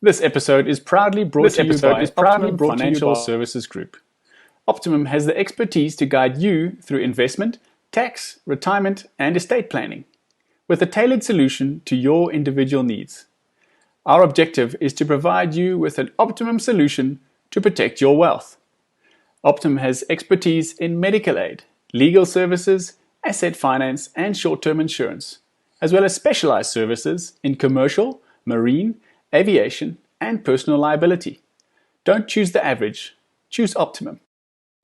This episode is proudly brought to you by Optimum Financial Services Group. Optimum has the expertise to guide you through investment, tax, retirement, and estate planning, with a tailored solution to your individual needs. Our objective is to provide you with an optimum solution to protect your wealth. Optimum has expertise in medical aid, legal services, asset finance, and short-term insurance, as well as specialized services in commercial, marine, aviation, and personal liability. Don't choose the average, choose Optimum.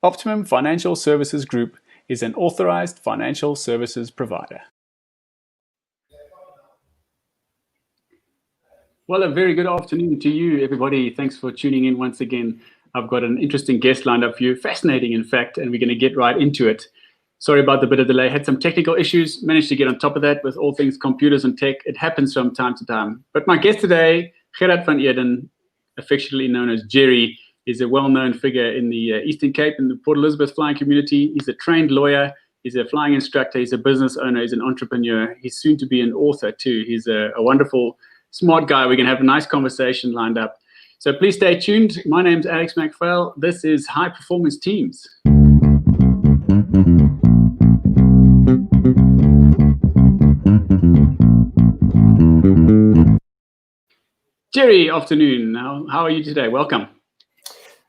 Optimum Financial Services Group is an authorized financial services provider. Well, a very good afternoon to you, everybody. Thanks for tuning in once again. I've got an interesting guest lined up for you, fascinating, in fact, and we're going to get right into it. Sorry about the bit of delay. Had some technical issues, managed to get on top of that with all things computers and tech. It happens from time to time. But my guest today, Gerhard van Eeden, affectionately known as Gerry, is a well-known figure in the Eastern Cape and the Port Elizabeth flying community. He's a trained lawyer. He's a flying instructor. He's a business owner. He's an entrepreneur. He's soon to be an author too. He's a wonderful, smart guy. We're going to have a nice conversation lined up. So please stay tuned. My name's Alex McPhail. This is High Performance Teams. Gerry, afternoon. How are you today? Welcome.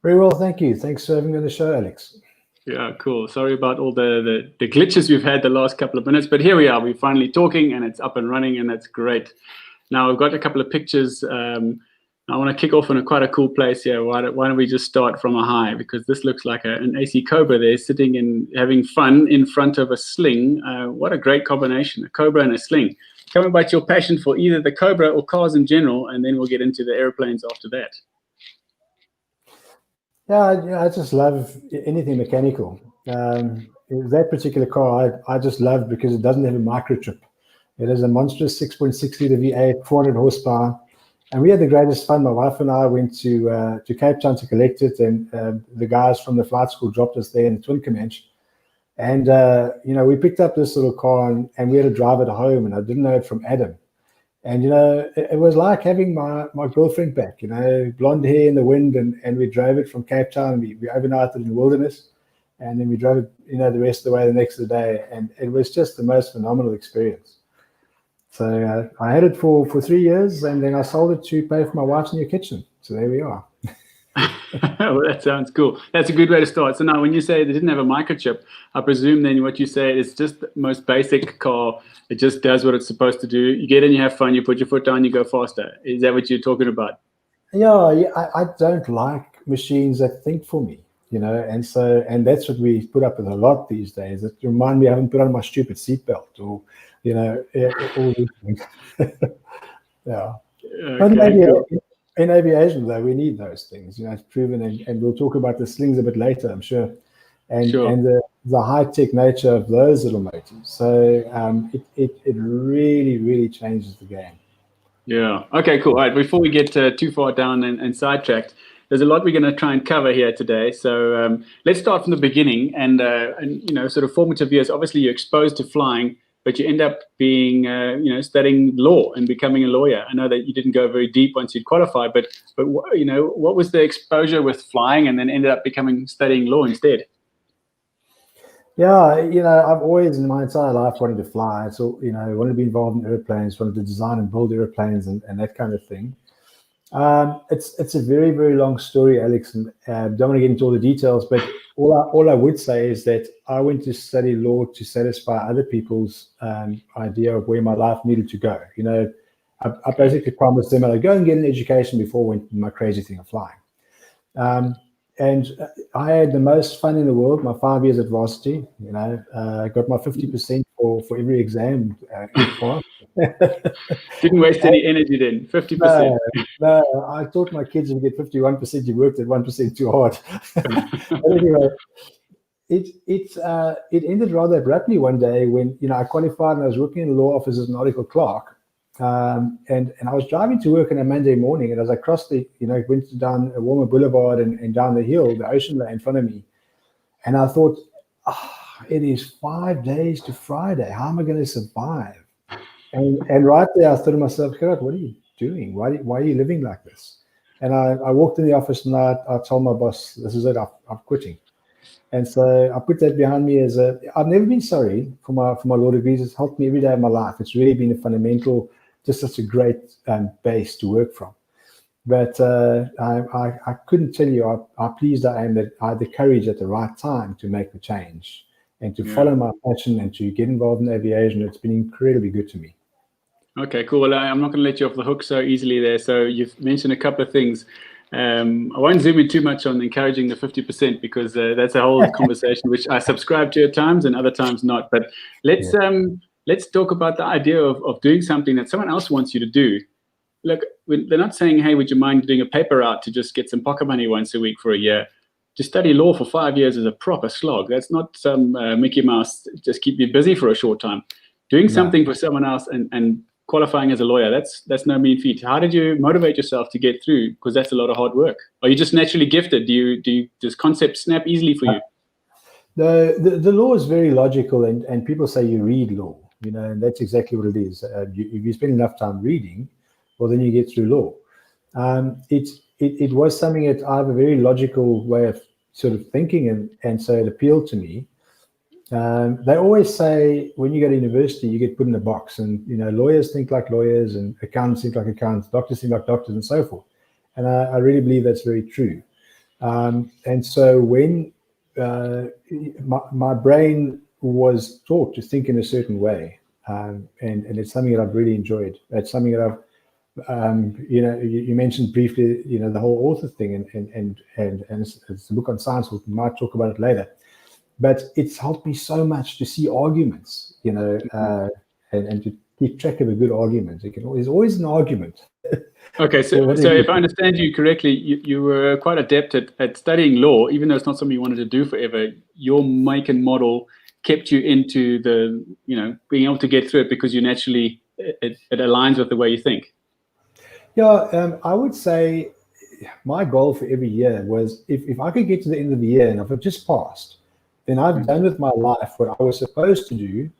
Very well, thank you. Thanks for having me on the show, Alex. Yeah, cool. Sorry about all the glitches we've had the last couple of minutes, but here we are. We're finally talking and it's up and running, and that's great. Now, I've got a couple of pictures. I want to kick off in quite a cool place here. Why don't we just start from a high? Because this looks like an AC Cobra there, sitting and having fun in front of a Sling. What a great combination, a Cobra and a Sling. Tell me about your passion for either the Cobra or cars in general, and then we'll get into the airplanes after that. Yeah, I just love anything mechanical. That particular car, I just love because it doesn't have a microchip. It is a monstrous 6.6 litre V8, 400 horsepower. And we had the greatest fun. My wife and I went to Cape Town to collect it, and the guys from the flight school dropped us there in the Twin Comanche. And, we picked up this little car and we had to drive it home, and I didn't know it from Adam. And, it was like having my girlfriend back, blonde hair in the wind, and we drove it from Cape Town. We overnighted in the wilderness, and then we drove it, the rest of the way the next day. And it was just the most phenomenal experience. So I had it for 3 years, and then I sold it to pay for my wife's new kitchen. So there we are. Well, that sounds cool. That's a good way to start. So now when you say they didn't have a microchip, I presume then what you say is just the most basic car. It just does what it's supposed to do. You get in, you have fun, you put your foot down, you go faster. Is that what you're talking about? Yeah, I don't like machines that think for me, and that's what we put up with a lot these days. It reminds me I haven't put on my stupid seatbelt or, all these things. Yeah. Okay, But maybe cool. in aviation, though, we need those things. It's proven, and we'll talk about the Slings a bit later, I'm sure, and Sure. and the high-tech nature of those little motors. So it really, really changes the game. Yeah. Okay, cool. All right. Before we get too far down and sidetracked, there's a lot we're going to try and cover here today. So let's start from the beginning and sort of formative years. Obviously, you're exposed to flying, but you end up being, studying law and becoming a lawyer. I know that you didn't go very deep once you'd qualified, but what was the exposure with flying, and then ended up studying law instead? Yeah, I've always in my entire life wanted to fly. So, wanted to be involved in airplanes, wanted to design and build airplanes and that kind of thing. It's a very, very long story, Alex, and don't want to get into all the details, but all I would say is that I went to study law to satisfy other people's idea of where my life needed to go. I basically promised them I'd go and get an education before I went to my crazy thing of flying. And I had the most fun in the world. My 5 years at varsity, I got my 50% for every exam. Didn't waste any energy then. 50%. No, I taught my kids if you get 51%, you worked at 1% too hard. But anyway, it ended rather abruptly one day when I qualified and I was working in the law office as an article clerk. And I was driving to work on a Monday morning, and as I crossed went down a Walmer Boulevard and down the hill, the ocean lay in front of me, and I thought, it is 5 days to Friday. How am I going to survive? And right there, I thought to myself, Gerhard, what are you doing? Why are you living like this? And I walked in the office and I told my boss, this is it, I'm quitting. And so I put that behind me I've never been sorry for my law degrees. It's helped me every day of my life. It's really been a fundamental, just such a great base to work from. But I couldn't tell you how pleased I am that I had the courage at the right time to make the change and to follow my passion and to get involved in aviation. It's been incredibly good to me. Okay, cool. Well, I'm not going to let you off the hook so easily there. So you've mentioned a couple of things. I won't zoom in too much on encouraging the 50% because that's a whole conversation which I subscribe to at times and other times not. But let's talk about the idea of doing something that someone else wants you to do. Look, they're not saying, hey, would you mind doing a paper route to just get some pocket money once a week for a year? To study law for 5 years is a proper slog. That's not some Mickey Mouse, just keep you busy for a short time. Doing something for someone else and qualifying as a lawyer, that's no mean feat. How did you motivate yourself to get through? Because that's a lot of hard work. Are you just naturally gifted? Does concepts snap easily for you? The law is very logical, and people say you read law, and that's exactly what it is. If you spend enough time reading, well, then you get through law. It was something that I have a very logical way of sort of thinking, and so it appealed to me. They always say when you go to university, you get put in a box, and lawyers think like lawyers, and accountants think like accountants, doctors think like doctors, and so forth. And I really believe that's very true. And so when my brain was taught to think in a certain way, and it's something that I've really enjoyed. It's something that I've you mentioned briefly, the whole author thing, and it's a book on science. We might talk about it later. But it's helped me so much to see arguments, and to keep track of a good argument. There's always an argument. Okay, so if I understand you correctly, you were quite adept at studying law, even though it's not something you wanted to do forever. Your make and model kept you into the, being able to get through it because you naturally, it aligns with the way you think. Yeah, I would say my goal for every year was if I could get to the end of the year and if I've just passed, then I've done with my life what I was supposed to do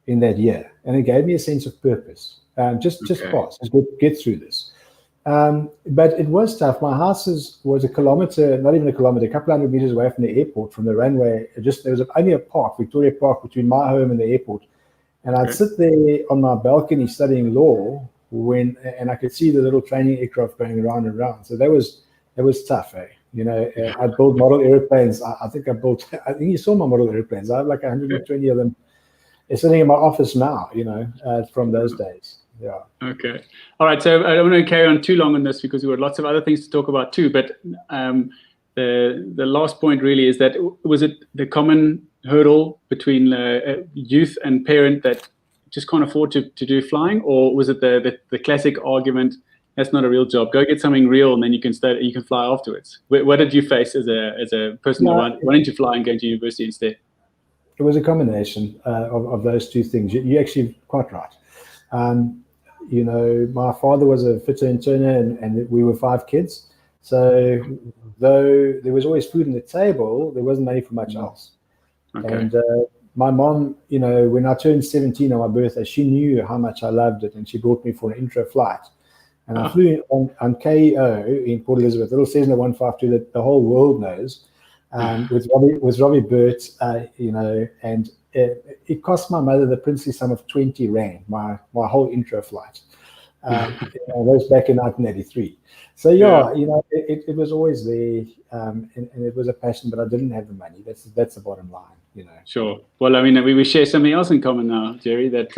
in that year. And it gave me a sense of purpose. Just pass, just get through this. But it was tough. My house was a kilometer, not even a kilometer, a couple hundred meters away from the airport, from the runway. There was only a park, Victoria Park, between my home and the airport. And I'd sit there on my balcony studying law and I could see the little training aircraft going around and around. So that was tough, eh? I built model airplanes. I think you saw my model airplanes. I have like 120 of them. They're sitting in my office now, from those days. Yeah. Okay. All right. So I don't want to carry on too long on this because we've got lots of other things to talk about too. But the last point really is that, was it the common hurdle between youth and parent that just can't afford to do flying, or was it the classic argument, that's not a real job, go get something real and then you can fly afterwards? What did you face as a person wanting to fly and going to university instead? It was a combination of those two things. You're actually quite right. My father was a fitter and turner, and we were 5 kids. So though there was always food on the table, there wasn't money for much else. Okay. And my mom, when I turned 17 on my birthday, she knew how much I loved it, and she brought me for an intro flight. And I flew on KEO in Port Elizabeth, little Cessna 152 that the whole world knows, with Robbie Burt, and it cost my mother the princely sum of 20 Rand, my whole intro flight. That was back in 1983. So it was always there, and it was a passion, but I didn't have the money. That's the bottom line, Sure. Well, I mean, we share something else in common now, Gerry. That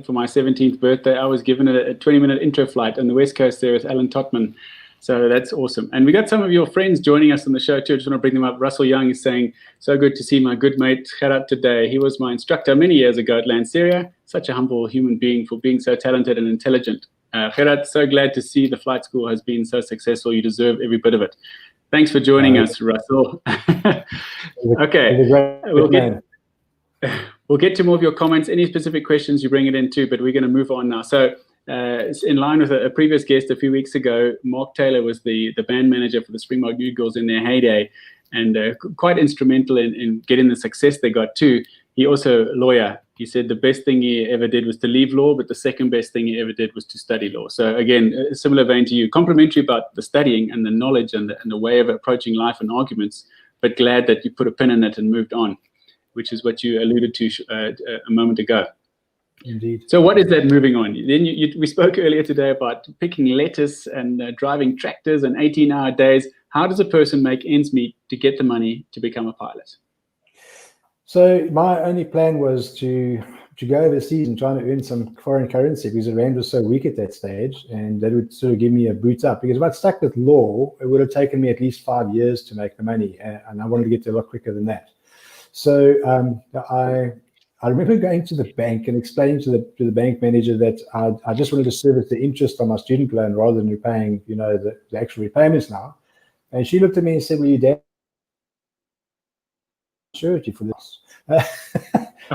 for my 17th birthday, I was given a 20-minute intro flight on the West Coast there with Alan Totman. So that's awesome. And we got some of your friends joining us on the show too. I just want to bring them up. Russell Young is saying, so good to see my good mate Gerhard today. He was my instructor many years ago at Lanseria. Such a humble human being for being so talented and intelligent. Gerhard, so glad to see the flight school has been so successful. You deserve every bit of it. Thanks for joining us, Russell. Okay, we'll get to more of your comments. Any specific questions, you bring it in too, but we're going to move on now. So in line with a previous guest a few weeks ago, Mark Taylor was the band manager for the Springbok Eagles in their heyday, and quite instrumental in getting the success they got too. he also a lawyer. He said the best thing he ever did was to leave law, but the second best thing he ever did was to study law. So again, a similar vein to you, complimentary about the studying and the knowledge and the way of approaching life and arguments, but glad that you put a pin in it and moved on, which is what you alluded to a moment ago. Indeed. So what is that moving on? Then we spoke earlier today about picking lettuce and driving tractors and 18-hour days. How does a person make ends meet to get the money to become a pilot? So my only plan was to go overseas and try to earn some foreign currency, because the rand was so weak at that stage, and that would sort of give me a boot up. Because if I'd stuck with law, it would have taken me at least 5 years to make the money, and I wanted to get there a lot quicker than that. So I remember going to the bank and explaining to the bank manager that I just wanted to service the interest on my student loan rather than repaying, the actual repayments now. And she looked at me and said, "Well, you damn surety for this."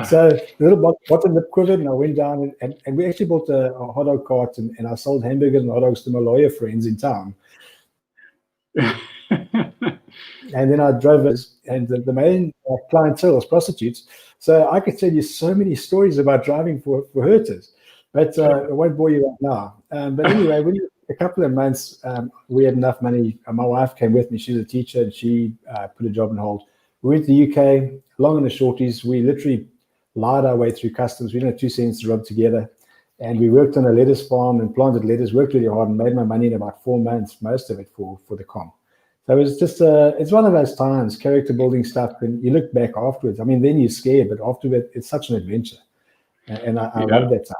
So the little bottom lip quivered, and I went down and we actually bought a hot dog cart, and I sold hamburgers and hot dogs to my lawyer friends in town. And then I drove it, and the main clientele was prostitutes. So I could tell you so many stories about driving for Herters, but I won't bore you right now. But anyway, within a couple of months, we had enough money. My wife came with me. She's a teacher, and she put a job on hold. We went to the UK, long and the shorties. We literally lied our way through customs. We didn't have 2 cents to rub together. And we worked on a lettuce farm and planted lettuce, worked really hard, and made my money in about 4 months, most of it for the com. So it was just, it's one of those times, character building stuff, and you look back afterwards. I mean, then you're scared, but afterwards, it's such an adventure. And I love that time.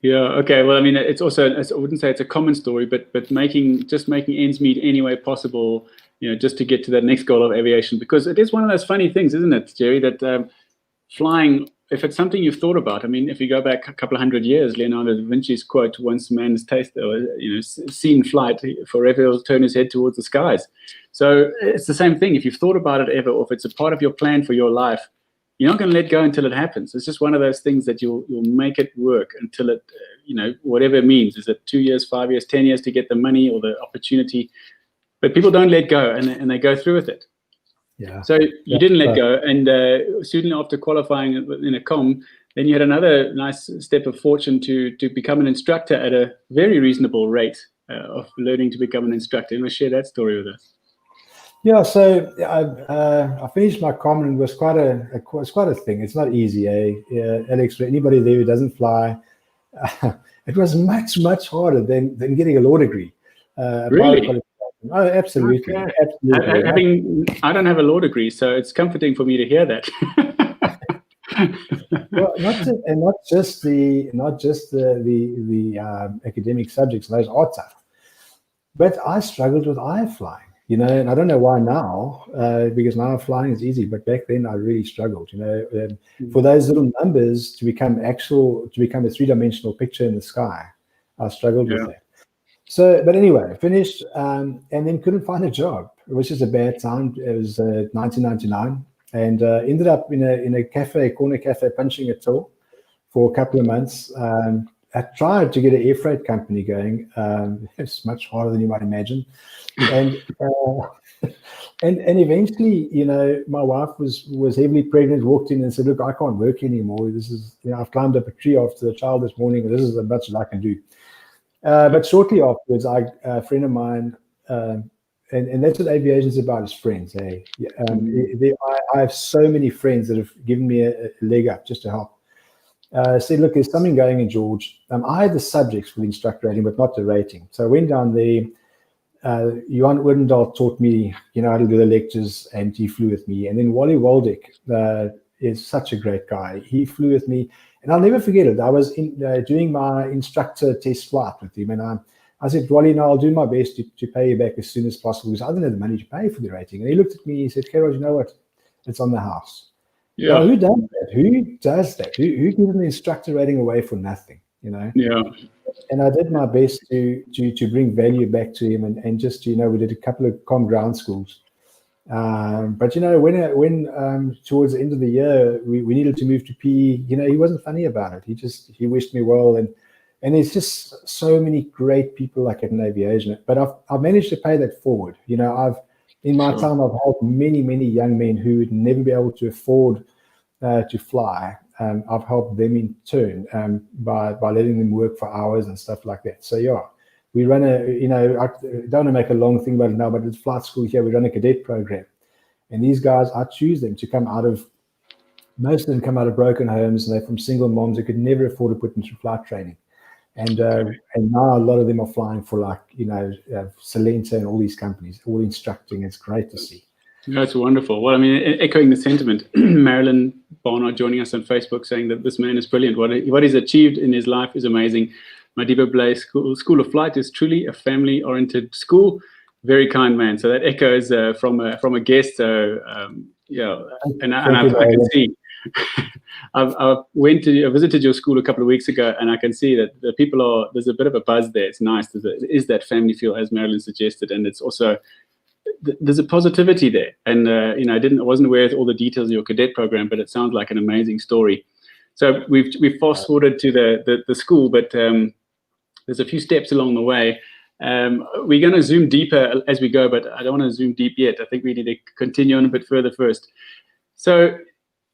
Yeah. Okay. Well, I mean, it's also, I wouldn't say it's a common story, but making ends meet any way possible, just to get to that next goal of aviation, because it is one of those funny things, isn't it, Gerry, that flying, if it's something you've thought about, I mean, if you go back a couple of 100 years, Leonardo da Vinci's quote, "Once man has tasted, seen flight, forever he'll turn his head towards the skies." So it's the same thing. If you've thought about it ever, or if it's a part of your plan for your life, you're not going to let go until it happens. It's just one of those things that you'll make it work until it, whatever it means. Is it 2 years, 5 years, 10 years to get the money or the opportunity? But people don't let go, and they go through with it. Yeah. So you didn't let go, and soon after qualifying in a com, then you had another nice step of fortune to become an instructor at a very reasonable rate of learning to become an instructor. You want to share that story with us? Yeah, so I finished my com, and it was quite a thing. It's not easy, Alex? For anybody there who doesn't fly, it was much harder than getting a law degree. Really? Oh, absolutely. Okay. Absolutely. I don't have a law degree, so it's comforting for me to hear that. Well, not just the academic subjects; those are tough. But I struggled with air flying, and I don't know why now, because now flying is easy. But back then, I really struggled. For those little numbers to become a 3-dimensional picture in the sky, I struggled with that. So, but anyway, finished, and then couldn't find a job, which is a bad time. It was 1999, and ended up in a corner cafe, punching a till for a couple of months. I tried to get an air freight company going. It's much harder than you might imagine, and eventually, my wife was heavily pregnant, walked in and said, "Look, I can't work anymore. This is, I've climbed up a tree after the child this morning, and this is as much as I can do." But shortly afterwards, a friend of mine, and that's what aviation is about, is friends. Hey? I have so many friends that have given me a leg up just to help. Said, "Look, there's something going in George." I had the subjects for the instructor rating, but not the rating. So I went down there. Johan Odendaal taught me, how to do the lectures, and he flew with me. And then Wally Waldeck is such a great guy. He flew with me. And I'll never forget it. I was doing my instructor test flight with him, and I said, "Wally, I'll do my best to pay you back as soon as possible, because I don't have the money to pay for the rating." And he looked at me and he said, "Gerhard, you know what? It's on the house." Yeah. Now, who does that? Who does that? Who gives an instructor rating away for nothing? Yeah. And I did my best to bring value back to him, and just, we did a couple of com ground schools. But when towards the end of the year we needed to move to PE, he wasn't funny about it. He wished me well, and there's just so many great people like it in aviation. But I've managed to pay that forward. In my time, I've helped many young men who would never be able to afford to fly, I've helped them in turn by letting them work for hours and stuff like that. So yeah, we run I don't want to make a long thing about it now, but it's flight school here. We run a cadet program, and these guys, I choose them to come out of. Most of them come out of broken homes, and they're from single moms who could never afford to put them through flight training. And now a lot of them are flying for Salenta and all these companies, all instructing. It's great to see. That's wonderful. Well, I mean, echoing the sentiment, Marilyn Barnard joining us on Facebook saying that this man is brilliant. What he's achieved in his life is amazing. Madiba Blaze School of Flight is truly a family-oriented school. Very kind man. So that echoes from a guest. So and I can see. I visited your school a couple of weeks ago, and I can see that the people there's a bit of a buzz there. It's nice. There is that family feel, as Marilyn suggested, and it's also there's a positivity there. And I wasn't aware of all the details of your cadet program, but it sounds like an amazing story. So we've fast forwarded to the school, but there's a few steps along the way. We're going to zoom deeper as we go, but I don't want to zoom deep yet. I think we need to continue on a bit further first. So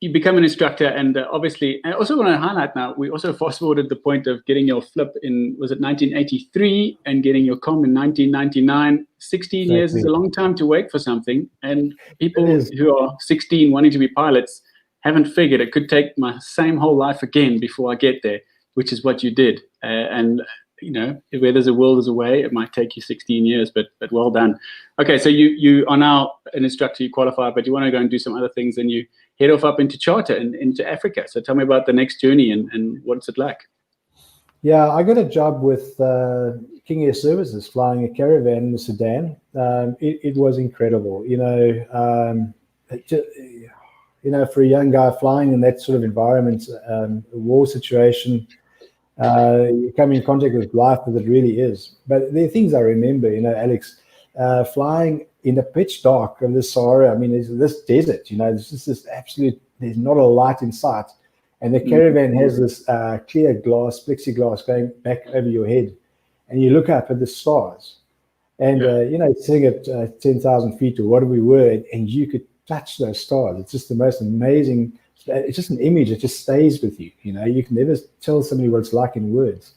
you become an instructor, and obviously, I also want to highlight now, we also fast-forwarded the point of getting your flip in, was it 1983, and getting your com in 1999. 16 years is a long time to wait for something, and people who are 16 wanting to be pilots haven't figured it could take my same whole life again before I get there, which is what you did. And where there's a will, there's a way. It might take you 16 years, but well done. Okay, so you are now an instructor, you qualify, but you want to go and do some other things, and you head off up into charter and into Africa. So tell me about the next journey and what's it like? Yeah, I got a job with King Air Services, flying a caravan in the Sudan. It was incredible, for a young guy flying in that sort of environment, a war situation. You come in contact with life as it really is. But there are things I remember, Alex, flying in the pitch dark of the Sahara. I mean, there's this desert, there's just this absolute, there's not a light in sight. And the caravan has this clear glass, plexiglass going back over your head. And you look up at the stars. And, sitting at 10,000 feet or whatever we were, and you could touch those stars. It's just the most amazing. It's just an image that just stays with you. You can never tell somebody what it's like in words.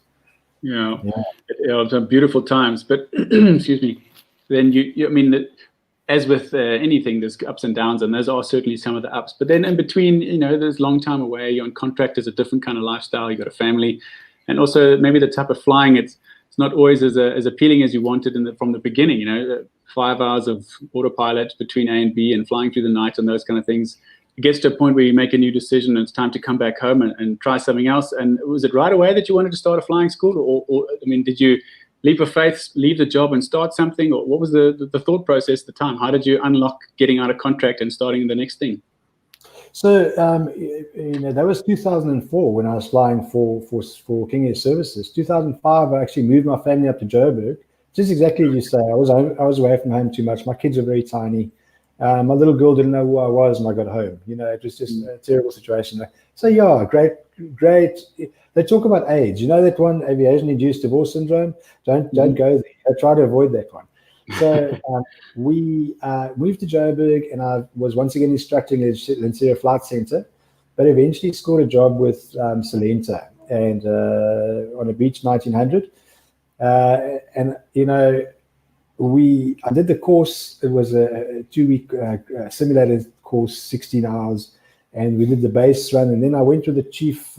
Yeah. It's beautiful times. But excuse me. Then I mean, as with anything, there's ups and downs, and those are certainly some of the ups. But then in between, there's long time away. You're on contract. There's a different kind of lifestyle. You got a family, and also maybe the type of flying. It's not always as appealing as you wanted from the beginning. 5 hours of autopilot between A and B and flying through the night and those kind of things. It gets to a point where you make a new decision and it's time to come back home and try something else. And was it right away that you wanted to start a flying school? Or did you leap of faith, leave the job and start something? Or what was the thought process at the time? How did you unlock getting out of contract and starting the next thing? So, that was 2004 when I was flying for King Air Services. 2005, I actually moved my family up to Joburg. Just exactly as you say, I was away from home too much. My kids were very tiny. My little girl didn't know who I was when I got home. It was just a terrible situation. So yeah, great. They talk about AIDS. That one, aviation-induced divorce syndrome? Don't go there. I try to avoid that one. So we moved to Joburg, and I was once again instructing at Lancia Flight Center, but eventually scored a job with Salenta and on a Beach 1900. I did the course. It was a 2-week simulated course, 16 hours, and we did the base run. And then I went to the chief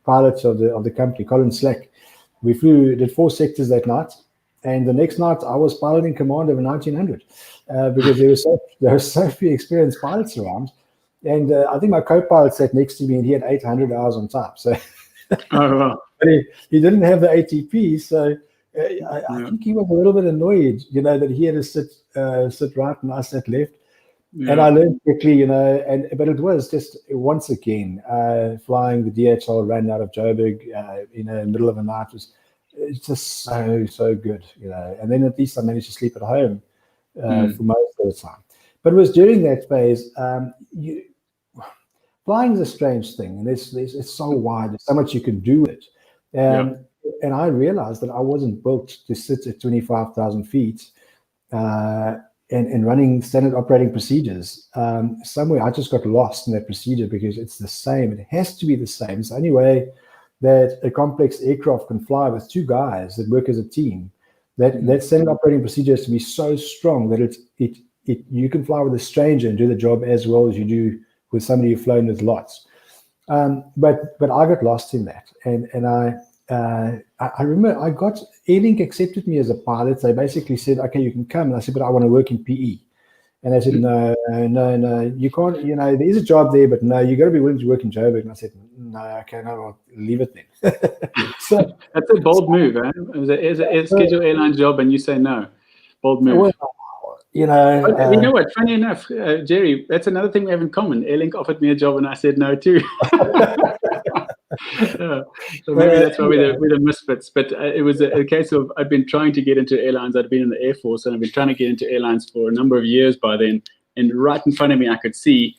pilot of the company, Colin Slack. We did 4 sectors that night, and the next night I was piloting command of a 1900 because there were so few experienced pilots around. And I think my co-pilot sat next to me, and he had 800 hours on top. So, but he didn't have the ATP, so. I think he was a little bit annoyed, that he had to sit right and I sat left. Yeah. And I learned quickly, but it was just once again flying the DHL run out of Joburg, in the middle of the night it's just so good, And then at least I managed to sleep at home for most of the time. But it was during that phase. Flying is a strange thing, and it's so wide. There's so much you can do with it. And I realized that I wasn't built to sit at 25,000 feet and running standard operating procedures. Somewhere I just got lost in that procedure because it's the same. It has to be the same. It's the only way that a complex aircraft can fly with two guys that work as a team. That standard operating procedure has to be so strong that you can fly with a stranger and do the job as well as you do with somebody you've flown with lots. But I got lost in that, and I remember Airlink accepted me as a pilot. They basically said, okay, you can come. And I said, but I want to work in PE. And they said, no, you can't, there is a job there, but no, you got to be willing to work in Joburg. And I said, no, okay, no, I'll leave it then. So that's a bold move, eh? It's a scheduled airline job and you say no. Bold move. Well, you know what? Funny enough, Gerry, that's another thing we have in common. Airlink offered me a job and I said no too. So maybe that's why we're the misfits. But it was a case of I'd been trying to get into airlines. I'd been in the Air Force and I've been trying to get into airlines for a number of years by then. And right in front of me, I could see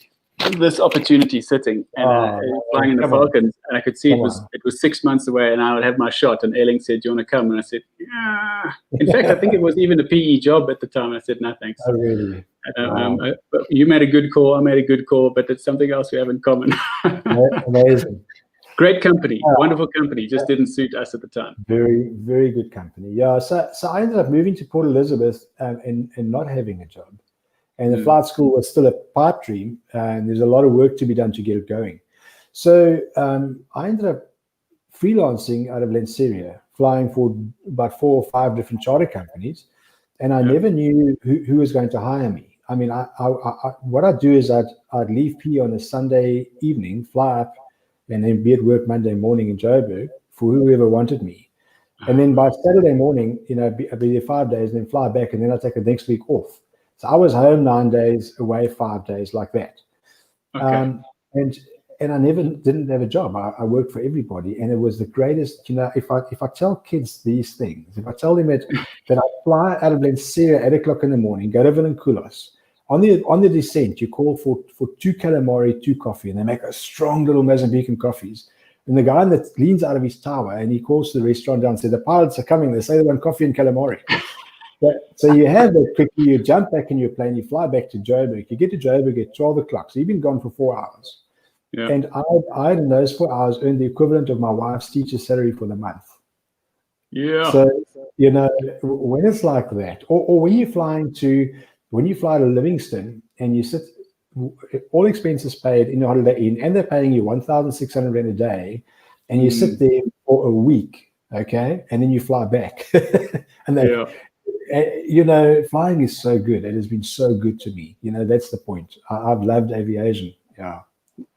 this opportunity sitting and flying in the Falcons. And I could see it was 6 months away and I would have my shot. And Airlink said, do you want to come? And I said, yeah. In fact, I think it was even a PE job at the time. I said, no, thanks. Oh, really? But you made a good call. I made a good call. But it's something else we have in common. Amazing. Great company, wonderful company, just didn't suit us at the time. Very, very good company. Yeah, so I ended up moving to Port Elizabeth and not having a job. And the flight school was still a pipe dream, and there's a lot of work to be done to get it going. So I ended up freelancing out of Lanseria, flying for about 4 or 5 different charter companies, and I never knew who was going to hire me. I mean, what I'd do is I'd leave P on a Sunday evening, fly up, and then be at work Monday morning in Joburg for whoever wanted me. And then by Saturday morning, I'd be there 5 days and then fly back, and then I'd take the next week off. So I was home 9 days, away 5 days, like that. Okay. And I didn't have a job. I worked for everybody, and it was the greatest. If I tell kids these things, if I tell them that I fly out of Lanseria at 8 o'clock in the morning, go to Vilanculos, on the descent, you call for 2 calamari, 2 coffee, and they make a strong little Mozambican coffees. And the guy that leans out of his tower and he calls to the restaurant down and says, the pilots are coming. They say they want coffee and calamari. So you have that quickly, you jump back in your plane, you fly back to Joburg. You get to Joburg at 12 o'clock. So you've been gone for 4 hours. Yeah. And I in those 4 hours earned the equivalent of my wife's teacher's salary for the month. Yeah. So, when it's like that, or when you fly to Livingston and you sit, all expenses paid in the Holiday Inn, and they're paying you 1,600 Rand a day, and you sit there for a week, okay, and then you fly back. And flying is so good. It has been so good to me. That's the point. I've loved aviation. Yeah.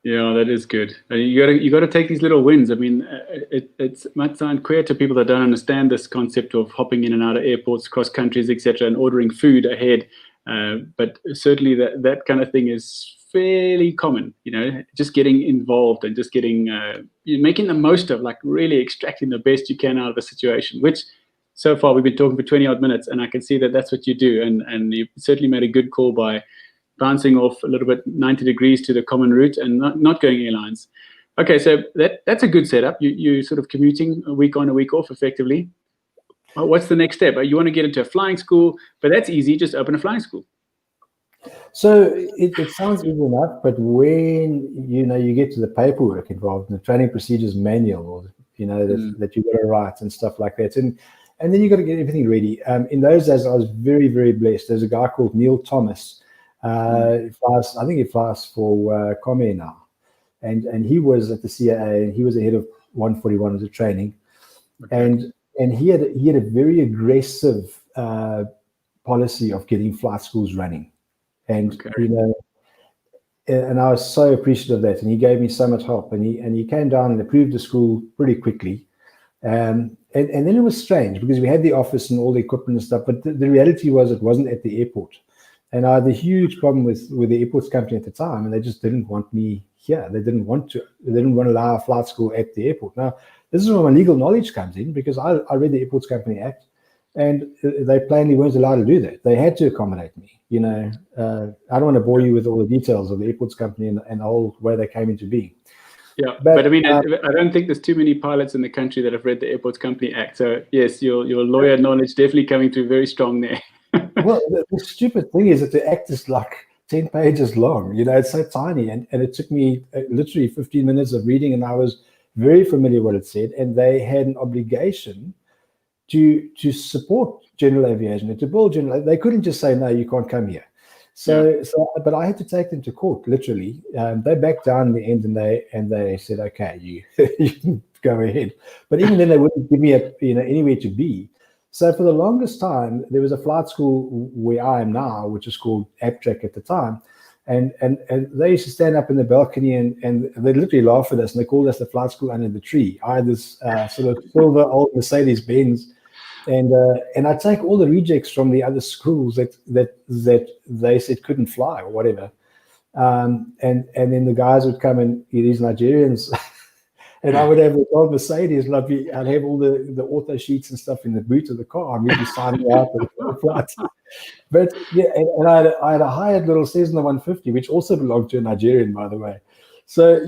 Yeah, that is good. You got to take these little wins. I mean, it might sound queer to people that don't understand this concept of hopping in and out of airports, cross countries, etc., and ordering food ahead. But certainly that kind of thing is fairly common. Just getting involved and just making the most of, like, really extracting the best you can out of the situation. Which so far we've been talking for 20 odd minutes, and I can see that that's what you do. And you certainly made a good call by bouncing off a little bit 90 degrees to the common route and not going airlines. Okay, so that's a good setup. You sort of commuting a week on, a week off effectively. Well, what's the next step? You want to get into a flying school, but that's easy. Just open a flying school. So it sounds easy enough, but when you get to the paperwork involved in the training procedures manual, or that you got to write and stuff like that, and then you got to get everything ready. In those days, I was very, very blessed. There's a guy called Neil Thomas. I think he flies for Comair now, and he was at the CAA, and he was the head of 141 as a training, and he had a very aggressive policy of getting flight schools running, and and I was so appreciative of that, and he gave me so much help, and he came down and approved the school pretty quickly, and then it was strange because we had the office and all the equipment and stuff, but the reality was it wasn't at the airport. And I had a huge problem with the airports company at the time, and they just didn't want me here. They didn't want to allow a flight school at the airport. Now, this is where my legal knowledge comes in, because I read the Airports Company Act, and they plainly weren't allowed to do that. They had to accommodate me. I don't want to bore you with all the details of the Airports Company and the whole way they came into being. Yeah, but I mean, I don't think there's too many pilots in the country that have read the Airports Company Act. So yes, your lawyer knowledge definitely coming through very strong there. Well, the stupid thing is that the act is like 10 pages long. It's so tiny. And it took me literally 15 minutes of reading, and I was very familiar with what it said. And they had an obligation to support general aviation and to build general. They couldn't just say, no, you can't come here. But I had to take them to court, literally. They backed down in the end, and they said, okay, you can go ahead. But even then, they wouldn't give me anywhere to be. So for the longest time, there was a flight school where I am now, which is called Abtrack at the time. And they used to stand up in the balcony and they'd literally laugh at us, and they called us the flight school under the tree. I had this sort of silver old Mercedes-Benz, and I'd take all the rejects from the other schools that they said couldn't fly or whatever. And then the guys would come, and these Nigerians, and I would have the old Mercedes, and I'd have all the auto sheets and stuff in the boot of the car, and we'd be signing out for the flights. But yeah, and I had a hired little Cessna 150, which also belonged to a Nigerian, by the way. So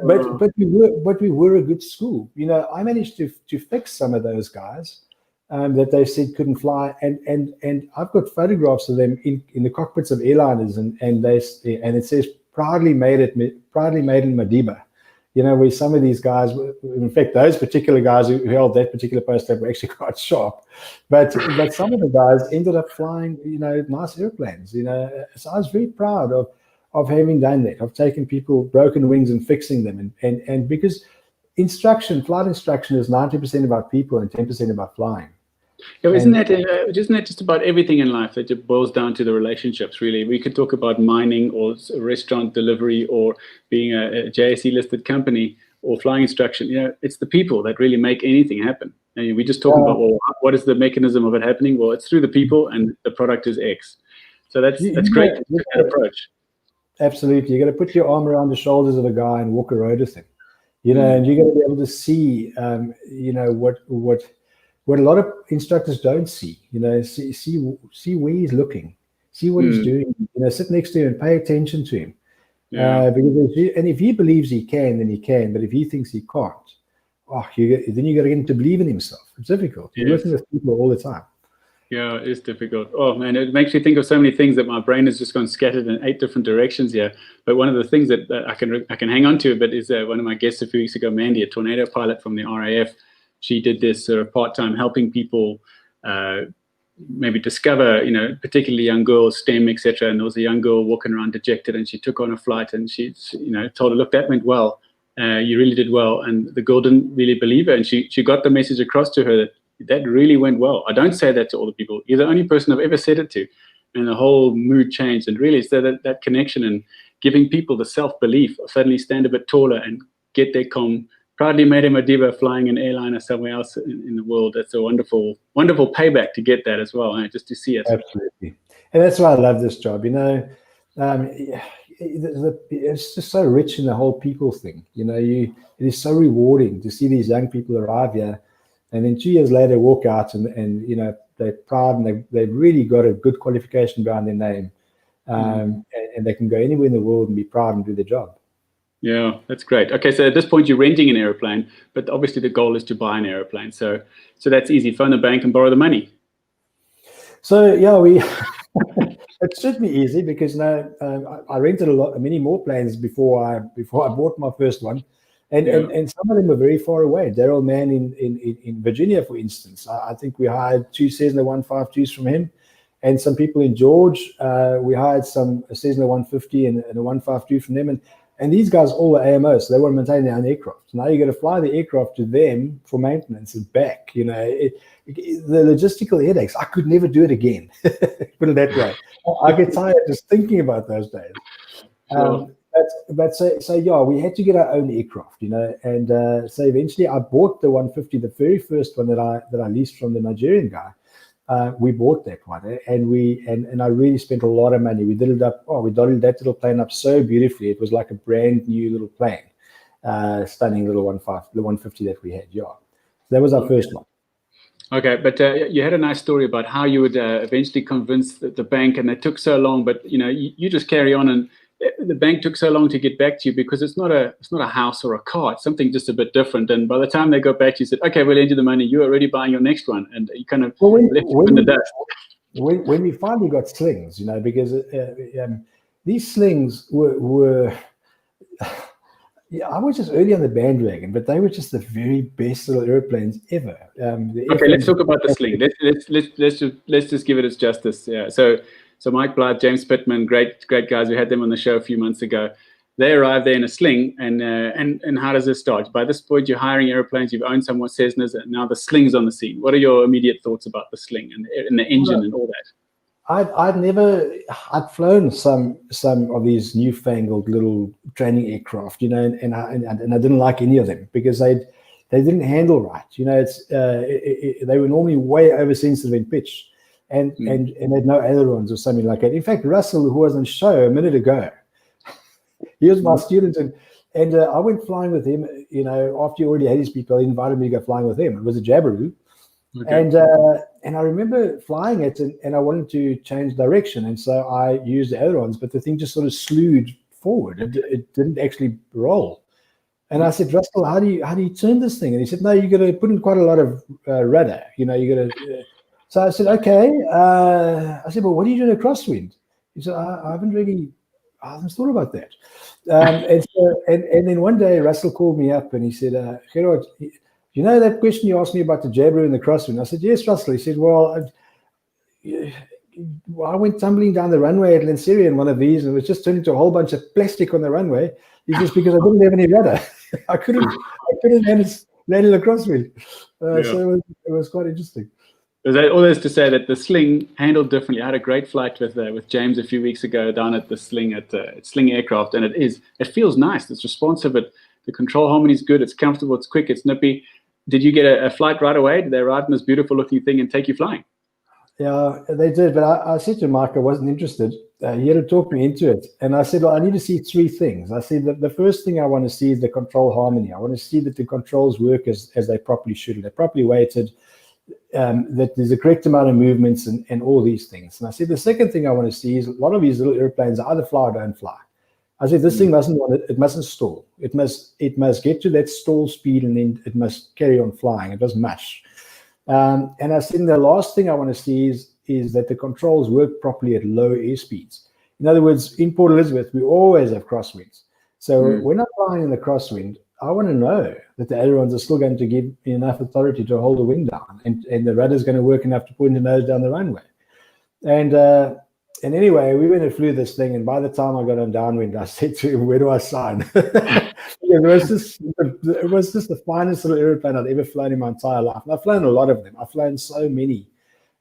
but we were a good school. I managed to fix some of those guys that they said couldn't fly, and I've got photographs of them in the cockpits of airliners, and it says proudly made in Madiba. Where some of these guys, in fact, those particular guys who held that particular post were actually quite sharp, but some of the guys ended up flying, nice airplanes. So I was very proud of having done that, of taking people broken wings and fixing them, and because flight instruction is 90% about people and 10% about flying. Yeah, isn't that just about everything in life that it boils down to the relationships, really? We could talk about mining or restaurant delivery or being a JSE listed company or flying instruction. It's the people that really make anything happen. And we just talk about, well, what is the mechanism of it happening? Well, it's through the people, and the product is X. So that's great. That approach. Absolutely. You got to put your arm around the shoulders of a guy and walk a road with him. And you got to be able to see, what a lot of instructors don't see. See where he's looking, see what he's doing. Sit next to him and pay attention to him. Because if he believes he can, then he can. But if he thinks he can't, then you got to get him to believe in himself. It's difficult. You're working with people all the time. Yeah, it is difficult. Oh man, it makes me think of so many things that my brain has just gone scattered in 8 different directions here. But one of the things that I can hang on to a bit is one of my guests a few weeks ago, Mandy, a tornado pilot from the RAF. She did this sort of part-time helping people maybe discover, particularly young girls, STEM, etc. And there was a young girl walking around dejected, and she took on a flight, and she, told her, look, that went well. You really did well. And the girl didn't really believe her, and she got the message across to her that really went well. I don't say that to all the people. You're the only person I've ever said it to. And the whole mood changed. And really, so that connection and giving people the self-belief, suddenly stand a bit taller and get their comm. Proudly made in Madiba, flying an airline or somewhere else in the world. That's a wonderful, wonderful payback to get that as well, just to see it. Absolutely. And that's why I love this job. It's just so rich in the whole people thing. It is so rewarding to see these young people arrive here, and then 2 years later walk out and they're proud, and they've really got a good qualification behind their name, and they can go anywhere in the world and be proud and do their job. Yeah, that's great. Okay, so at this point you're renting an airplane, but obviously the goal is to buy an airplane. So that's easy. Phone the bank and borrow the money. So yeah, it should be easy because I rented many more planes before I bought my first one, and some of them were very far away. Daryl Mann in Virginia, for instance, I think we hired 2 Cessna 152s from him, and some people in George. We hired a Cessna 150 and a 152 from them, and these guys all were AMOs, so they want to maintain their own aircraft. Now you got to fly the aircraft to them for maintenance and back. The logistical headaches. I could never do it again. Put it that way. I get tired just thinking about those days. Sure. So yeah, we had to get our own aircraft, and so eventually I bought the 150, the very first one that I leased from the Nigerian guy. We bought that one, and I really spent a lot of money. We did it up. We dotted that little plane up so beautifully. It was like a brand new little plane, stunning little 150 that we had. Yeah, so that was our first one. Okay, but you had a nice story about how you would eventually convince the bank, and it took so long. But you just carry on, and the bank took so long to get back to you because it's not a house or a car. It's something just a bit different. And by the time they got back to you, said, "Okay, we'll lend you the money." You're already buying your next one, and you kind of left in the dust. when we finally got slings, because these slings were yeah, I was just early on the bandwagon, but they were just the very best little airplanes ever. Okay, let's talk about the Sling. Let's just give it its justice. Yeah. So Mike Blythe, James Pittman, great guys. We had them on the show a few months ago. They arrived there in a Sling, and how does this start? By this point, you're hiring airplanes. You've owned somewhat Cessnas, and now the Sling's on the scene. What are your immediate thoughts about the Sling and the engine and all that? I'd flown some of these newfangled little training aircraft, and I didn't like any of them because they didn't handle right. They were normally way oversensitive in pitch, and had no ailerons or something like that. In fact, Russell, who was on show a minute ago, he was my student, and I went flying with him. After he already had his people, he invited me to go flying with him. It was a Jabiru. Okay. And I remember flying it, and I wanted to change direction, and so I used the ailerons, but the thing just sort of slewed forward. It didn't actually roll. And I said, Russell, how do you turn this thing? And he said, no, you got to put in quite a lot of rudder. You got to. So I said, okay. I said, well, what do you do in a crosswind? He said, I haven't thought about that. And then one day Russell called me up and he said, Gerhard, you know that question you asked me about the Jabiru and the crosswind? I said, yes, Russell. He said, well, I went tumbling down the runway at Lanseria in one of these, and it was just turned into a whole bunch of plastic on the runway. It's just because I didn't have any rudder. I couldn't land in a crosswind. So it was quite interesting. All this to say that the Sling handled differently. I had a great flight with James a few weeks ago down at the Sling at Sling Aircraft, and it feels nice. It's responsive. The control harmony is good. It's comfortable. It's quick. It's nippy. Did you get a flight right away? Did they arrive in this beautiful looking thing and take you flying? Yeah, they did. But I said to Mike I wasn't interested. He had to talk me into it. And I said, well, I need to see three things. I said that the first thing I want to see is the control harmony. I want to see that the controls work as they properly should. They're properly weighted, that there's a correct amount of movements and all these things. And I said, the second thing I want to see is a lot of these little airplanes either fly or don't fly. I said, this thing mustn't stall. It must get to that stall speed, and then it must carry on flying. It must mash. And I said, the last thing I want to see is that the controls work properly at low air speeds. In other words, in Port Elizabeth, we always have crosswinds. So when I'm flying in the crosswind, I want to know that the ailerons are still going to give enough authority to hold the wing down, and the rudder is going to work enough to point the nose down the runway. And anyway, we went and flew this thing, and by the time I got on downwind, I said to him, where do I sign? It was just the finest little airplane I'd ever flown in my entire life. And I've flown a lot of them. I've flown so many,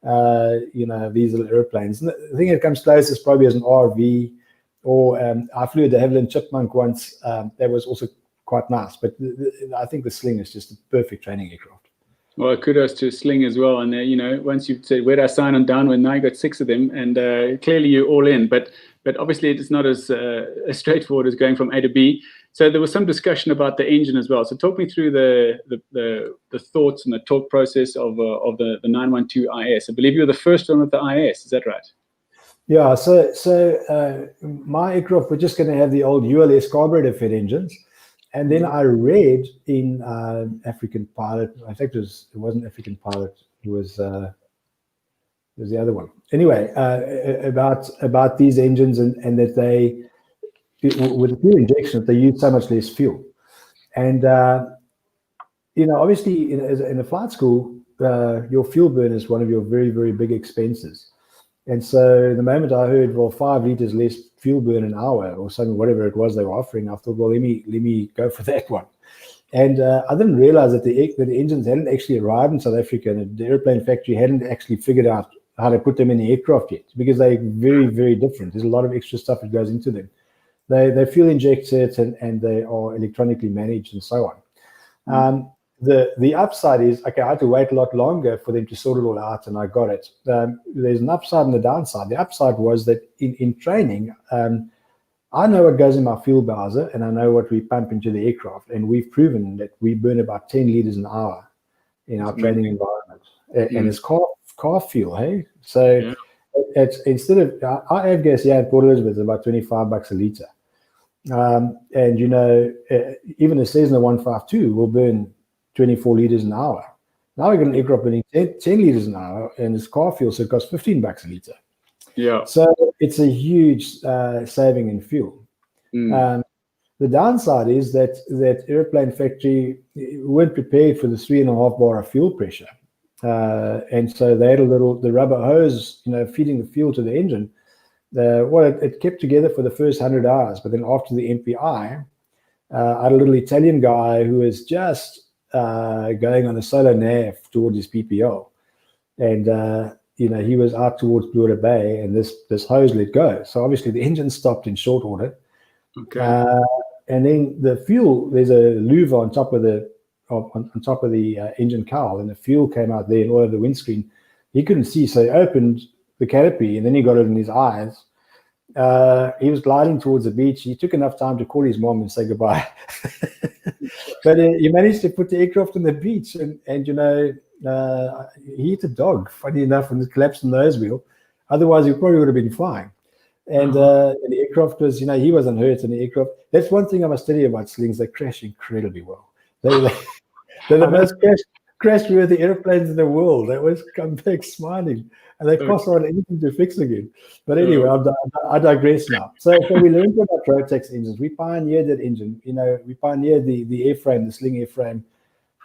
these little airplanes. And the thing that comes closest probably is an RV, or I flew a de Havilland Chipmunk once. That was also quite nice. But I think the Sling is just a perfect training aircraft. Well, kudos to Sling as well. And once you've said where do I sign on downwind, now you've got 6 of them, and clearly you're all in. But obviously it's not as straightforward as going from A to B. So there was some discussion about the engine as well. So talk me through the thoughts and the talk process of the 912 IS. I believe you were the first one with the IS. Is that right? Yeah. So my aircraft were just going to have the old ULS carburetor fed engines. And then I read in African Pilot. I think it wasn't African Pilot. It was the other one. Anyway, about these engines and that they, with the fuel injection, they use so much less fuel. And obviously in a flight school, your fuel burn is one of your very, very big expenses. And so the moment I heard, well, 5 liters less fuel burn an hour or something, whatever it was they were offering, I thought, well, let me go for that one. And I didn't realize that the engines hadn't actually arrived in South Africa, and the airplane factory hadn't actually figured out how to put them in the aircraft yet, because they're very, very different. There's a lot of extra stuff that goes into them. They fuel injected and they are electronically managed and so on. The upside is, okay, I had to wait a lot longer for them to sort it all out, and I got it. There's an upside and a downside. The upside was that in training, I know what goes in my fuel bowser, and I know what we pump into the aircraft, and we've proven that we burn about 10 liters an hour in our training environment, and it's car fuel, hey? So it's instead of our avgas here at Port Elizabeth is about $25 a liter, and even a Cessna 152 will burn 24 liters an hour. Now we got an aircraft burning 10 liters an hour, and it's car fuel, so it costs $15 a liter. Yeah. So it's a huge saving in fuel. The downside is that airplane factory weren't prepared for the 3.5 bar of fuel pressure. And so they had the rubber hose, feeding the fuel to the engine. It kept together for the first 100 hours, but then after the MPI, I had a little Italian guy who was just going on a solo nav towards his PPL, and he was out towards Blue Bay, and this hose let go. So obviously the engine stopped in short order. Okay. And then the fuel, there's a louver on top of the engine cowl, and the fuel came out there and all over the windscreen. He couldn't see, so he opened the canopy, and then he got it in his eyes. He was gliding towards the beach. He took enough time to call his mom and say goodbye. But he managed to put the aircraft on the beach, and he hit a dog, funny enough, and it collapsed the nose wheel. Otherwise, he probably would have been fine. And the aircraft was, he wasn't hurt in the aircraft. That's one thing I must tell you about Slings. They crash incredibly well. They're the most crash-worthy airplanes in the world. They always come back smiling, and they cost around anything to fix again. But anyway, I digress now. So we learned about Rotax engines. We pioneered that engine. We pioneered the airframe, the Sling airframe.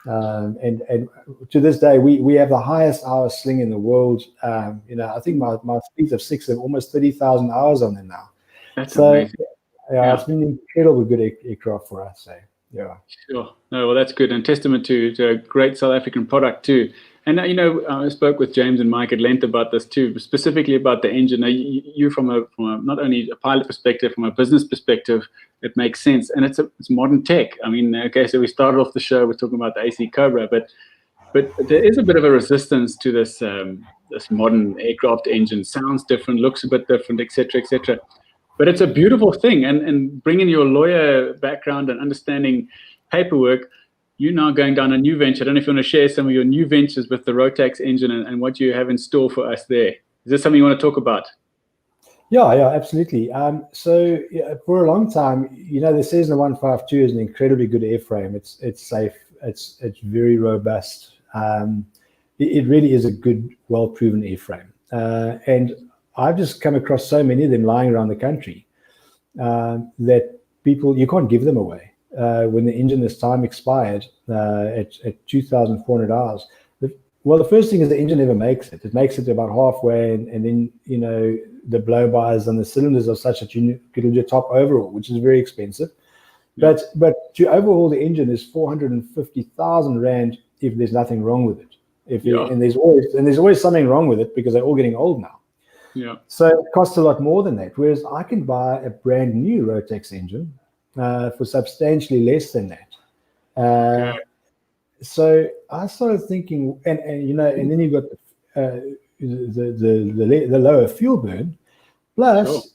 And to this day, we have the highest hour Sling in the world. I think my fleet of 6 have almost 30,000 hours on them now. That's amazing. Yeah, it's been an incredibly good aircraft for us. Yeah. Sure. No, well, that's good, and testament to a great South African product too. And I spoke with James and Mike at length about this too, specifically about the engine. Now, you from a not only a pilot perspective, from a business perspective, it makes sense, and it's modern tech. I mean, okay, so we started off the show with talking about the AC Cobra, but there is a bit of a resistance to this modern aircraft engine. Sounds different, looks a bit different, etc., etc. But it's a beautiful thing, and bringing your lawyer background and understanding paperwork, you're now going down a new venture. I don't know if you want to share some of your new ventures with the Rotax engine and what you have in store for us there. Is this something you want to talk about? Yeah, absolutely. So for a long time, the Cessna 152 is an incredibly good airframe. It's safe. It's very robust. It really is a good, well-proven airframe. And I've just come across so many of them lying around the country that you can't give them away. When the engine is time expired at 2,400 hours. The first thing is the engine never makes it. It makes it about halfway, and then the blow-bys and the cylinders are such that you do your top overhaul, which is very expensive. Yeah. But to overhaul the engine is 450,000 rand if there's nothing wrong with it. And there's always something wrong with it because they're all getting old now. Yeah. So it costs a lot more than that. Whereas I can buy a brand new Rotax engine for substantially less than that. Okay. So I started thinking, and then you've got the lower fuel burn, plus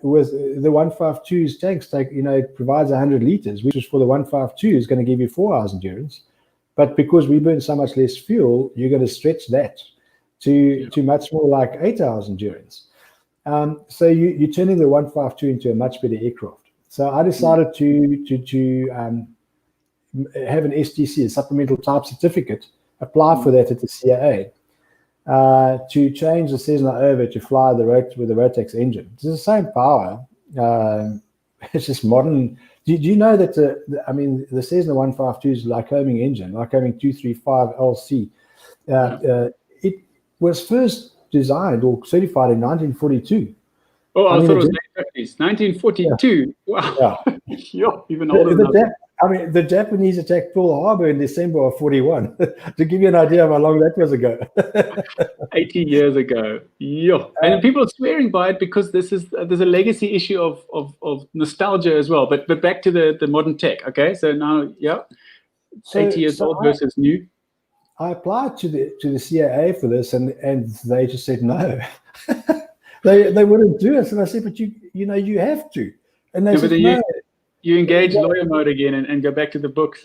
with the 152's tanks it provides 100 liters, which is for the 152 is going to give you 4 hours endurance. But because we burn so much less fuel, you're going to stretch that to much more like 8 hours endurance. So you're turning the 152 into a much better aircraft. So I decided to have an STC, a supplemental type certificate, apply for that at the CAA to change the Cessna over to fly with the Rotax engine. It's the same power. It's just modern. Do you know that the Cessna 152 is Lycoming engine, Lycoming 235 LC. It was first designed or certified in 1942. Oh, I thought it was late 50s. 1942. Yeah. Wow. You're even older than that. The Japanese attacked Pearl Harbor in December of 41. To give you an idea of how long that was ago. 80 years ago. Yeah. And people are swearing by it because there's a legacy issue of nostalgia as well. But back to the modern tech. Okay. So now, 80 years old versus new. I applied to the CAA for this, and they just said no. They wouldn't do it, and I said, but you have to, and they said no. You engage lawyer mode again and go back to the books.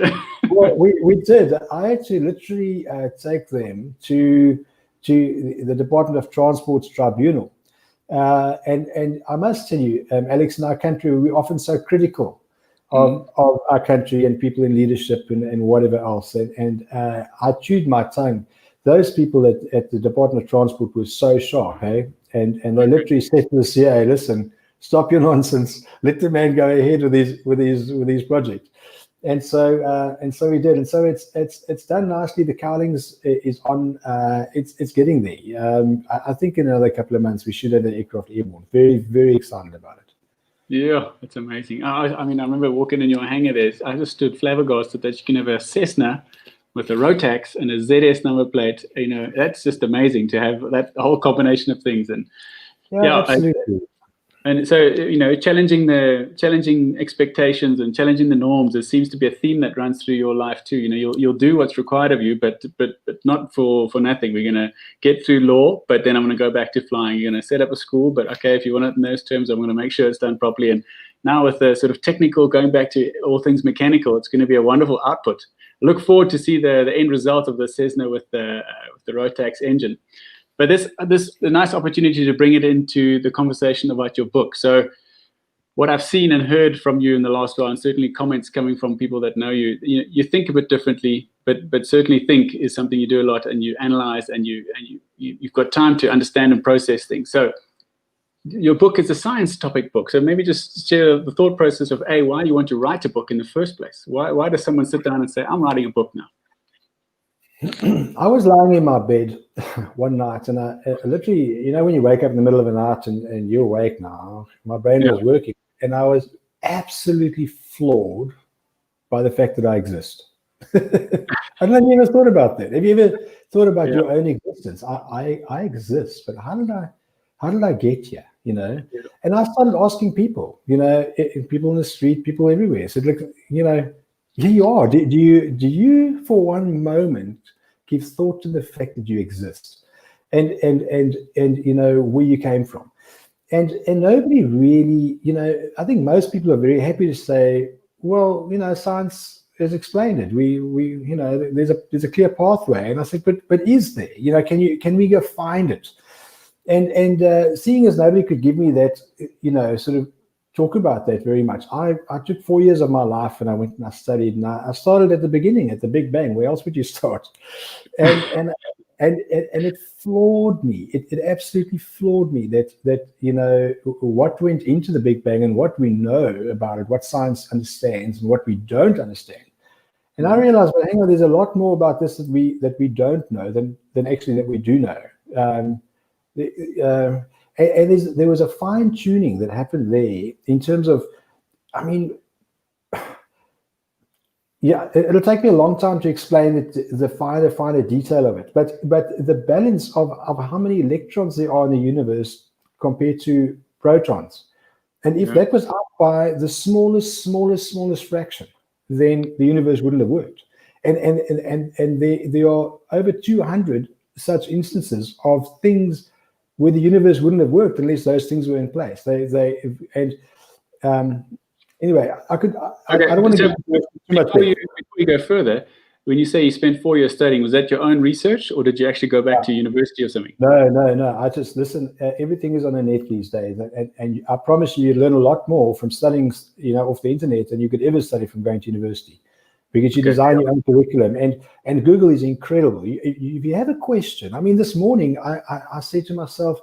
Well, we did. I had to literally take them to the Department of Transport's tribunal, and I must tell you, Alex, in our country we're often so critical of our country and people in leadership and whatever else. And I chewed my tongue. Those people at the Department of Transport were so sharp, hey? And they literally said to the CA, listen, stop your nonsense. Let the man go ahead with these projects. And so we did. And so it's done nicely. The cowlings is on. It's getting there. I think in another couple of months we should have the aircraft airborne. Very, very excited about it. Yeah, it's amazing. I mean, I remember walking in your hangar there. I just stood flabbergasted that you can have a Cessna with a Rotax and a ZS number plate. You know, that's just amazing to have that whole combination of things. And yeah, absolutely. And so, you know, challenging expectations and challenging the norms, there seems to be a theme that runs through your life too. You know, you'll do what's required of you, but not for nothing. We're going to get through law, but then I'm going to go back to flying. You're going to set up a school, but okay, if you want it in those terms, I'm going to make sure it's done properly. And now with the sort of technical, going back to all things mechanical, it's going to be a wonderful output. I look forward to see the end result of the Cessna with the Rotax engine. But this a nice opportunity to bring it into the conversation about your book. So what I've seen and heard from you in the last while, and certainly comments coming from people that know you, you think a bit differently, but certainly think is something you do a lot, and you analyze, and you've got time to understand and process things. So your book is a science topic book. So maybe just share the thought process of why you want to write a book in the first place. Why does someone sit down and say, I'm writing a book now? I was lying in my bed one night, and I literally, you know, when you wake up in the middle of the night and you're awake now, my brain was working, and I was absolutely floored by the fact that I exist. I don't know if you ever thought about that. Have you ever thought about your own existence? I exist, but how did I get here? You know, and I started asking people, you know, people in the street, people everywhere. So, like, you know, here you are. Do you for one moment give thought to the fact that you exist, and you know where you came from, and nobody really, you know, I think most people are very happy to say, well, you know, science has explained it. We you know, there's a clear pathway, and I said, but is there? You know, can we go find it? And seeing as nobody could give me that, you know, sort of talk about that very much. I took 4 years of my life, and I went and I studied, and I started at the beginning, at the Big Bang. Where else would you start? And it floored me. It absolutely floored me that you know what went into the Big Bang and what we know about it, what science understands and what we don't understand. And I realized, well, hang on, there's a lot more about this that we don't know than actually that we do know. And there was a fine tuning that happened there in terms of, I mean, yeah, it'll take me a long time to explain the finer detail of it. But the balance of how many electrons there are in the universe compared to protons, and if that was up by the smallest fraction, then the universe wouldn't have worked. And there are over 200 such instances of things where the universe wouldn't have worked unless those things were in place. Anyway, I don't want to go too much. Before you go further, when you say you spent 4 years studying, was that your own research, or did you actually go back to university or something? No. I just listen. Everything is on the net these days, and I promise you learn a lot more from studying, you know, off the internet than you could ever study from going to university, because you design your own curriculum, and Google is incredible. If you have a question, I mean, this morning I said to myself,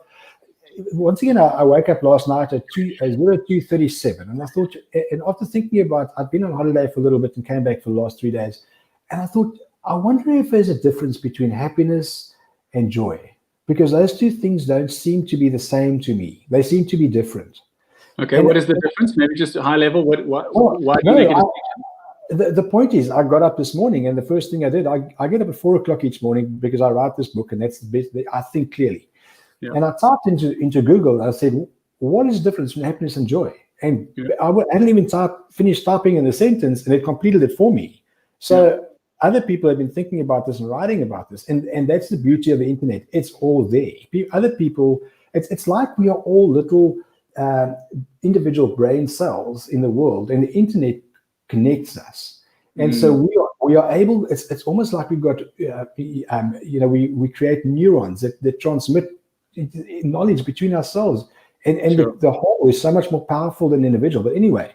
once again, I woke up last night at 02:37, and I thought, and after thinking about, I'd been on holiday for a little bit and came back for the last 3 days, and I thought, I wonder if there's a difference between happiness and joy, because those two things don't seem to be the same to me. They seem to be different. Okay, and what is the difference? Maybe just high level. Why do you make it a distinction? The point is, I got up this morning, and the first thing I did, I get up at 4 o'clock each morning because I write this book, and that's the best. I think clearly. Yeah. And I typed into Google, and I said, what is the difference between happiness and joy? And I hadn't even finished typing in the sentence, and it completed it for me. So other people have been thinking about this and writing about this, and that's the beauty of the internet. It's all there. Other people, it's like we are all little individual brain cells in the world, and the internet connects us. And so we are able. It's almost like we've got, you know, we create neurons that transmit knowledge between ourselves, and the whole is so much more powerful than the individual. But anyway,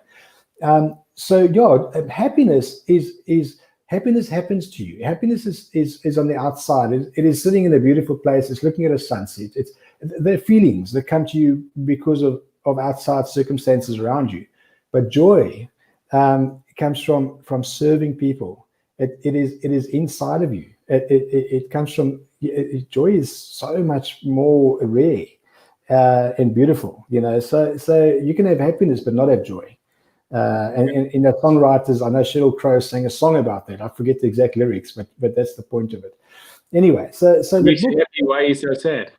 happiness happiness happens to you. Happiness is on the outside. It is sitting in a beautiful place. It's looking at a sunset. They're feelings that come to you because of outside circumstances around you. But joy comes from serving people. It is inside of you. It comes from joy is so much more rare and beautiful. So you can have happiness but not have joy. And in the songwriters, I know Sheryl Crow sang a song about that. I forget the exact lyrics, but that's the point of it. Anyway, so makes you happy. Why are you so sad?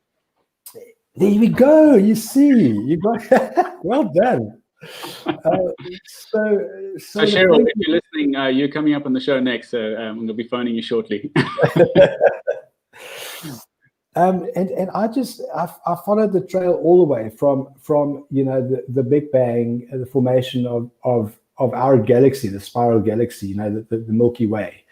There we go. You see, you got well done. So Cheryl, if you're listening, you're coming up on the show next. So we'll be phoning you shortly. And I followed the trail all the way from the Big Bang, the formation of our galaxy, the spiral galaxy, the Milky Way,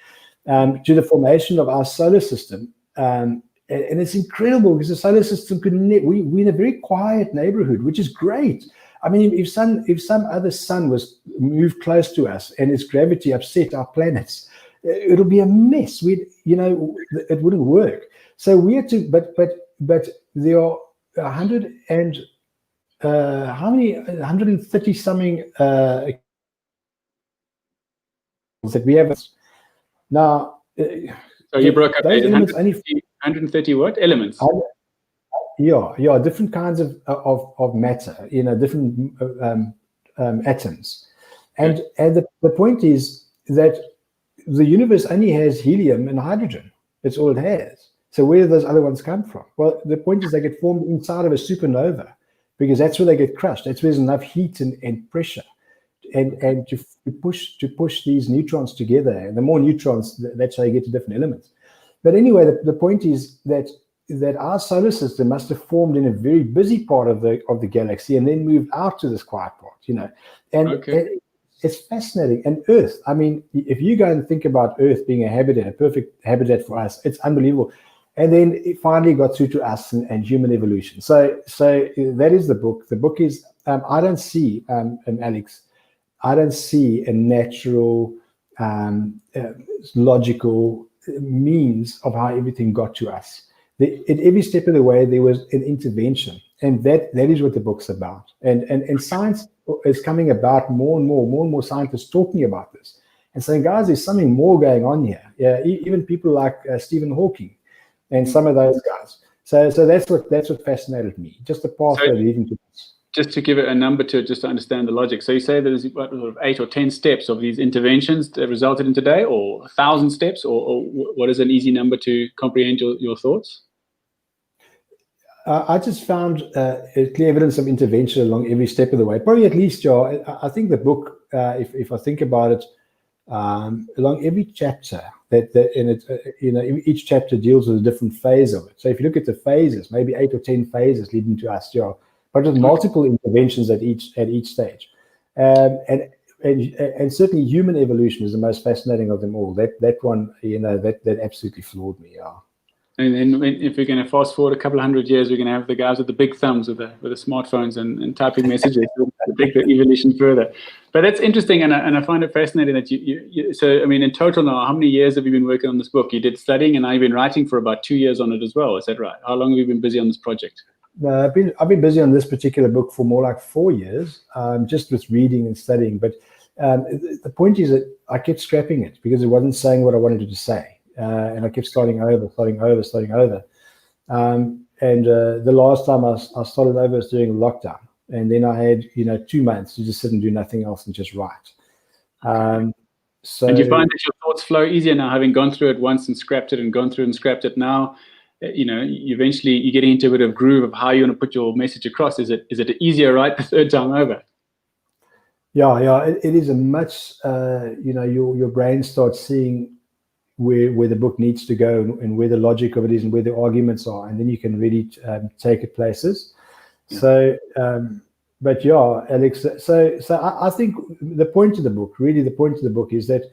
to the formation of our solar system. And it's incredible because the solar system we're in a very quiet neighborhood, which is great. I mean, if some other sun was moved close to us and its gravity upset our planets, it'll be a mess. It wouldn't work. So we had to, but there are 130 something that we have now. So you broke up 130 what elements? Yeah, different kinds of matter, different atoms, and the point is that the universe only has helium and hydrogen. That's all it has. So where do those other ones come from? Well, the point is they get formed inside of a supernova because that's where they get crushed. That's where there's enough heat and pressure, and to push these neutrons together. And the more neutrons, that's how you get to different elements. But anyway, the point is that our solar system must have formed in a very busy part of the galaxy and then moved out to this quiet part, and it's fascinating. And Earth, I mean, if you go and think about Earth being a perfect habitat for us, it's unbelievable. And then it finally got through to us and human evolution. So that is the book. The book is, I don't see, Alex, I don't see a natural, logical means of how everything got to us. At every step of the way, there was an intervention. And that is what the book's about. And science is coming about more and more scientists talking about this and saying, guys, there's something more going on here. Yeah, even people like Stephen Hawking and some of those guys. So that's what fascinated me. Just the pathway leading to this. Just to give it a number to it, just to understand the logic. So you say there's sort of 8 or 10 steps of these interventions that resulted in today, or 1,000 steps, or what is an easy number to comprehend your thoughts? I just found clear evidence of intervention along every step of the way. Probably at least, I think the book, if I think about it, along every chapter, each chapter deals with a different phase of it. So if you look at the phases, maybe 8 or 10 phases leading to us, but with multiple interventions at each stage, and certainly human evolution is the most fascinating of them all. That one, that absolutely floored me. Yeah. And then if we're going to fast forward a couple of 100 years, we're going to have the guys with the big thumbs with the smartphones and typing messages to take the evolution further. But that's interesting, and I find it fascinating that you. So I mean, in total now, how many years have you been working on this book? You did studying, and now you've been writing for about 2 years on it as well. Is that right? How long have you been busy on this project? I've been busy on this particular book for more like 4 years, just with reading and studying. But the point is that I kept scrapping it because it wasn't saying what I wanted it to say. And I kept starting over. And the last time I started over was during lockdown. And then I had, 2 months to just sit and do nothing else and just write. So, and you find that your thoughts flow easier now, having gone through it once and scrapped it and gone through and scrapped it now? Eventually you're getting into a bit of groove of how you want to put your message across. Is it easier, right, the third time over? Yeah, it is a much, your brain starts seeing where the book needs to go and where the logic of it is and where the arguments are, and then you can really take it places. Yeah. So, but yeah, Alex. So I think the point of the book is that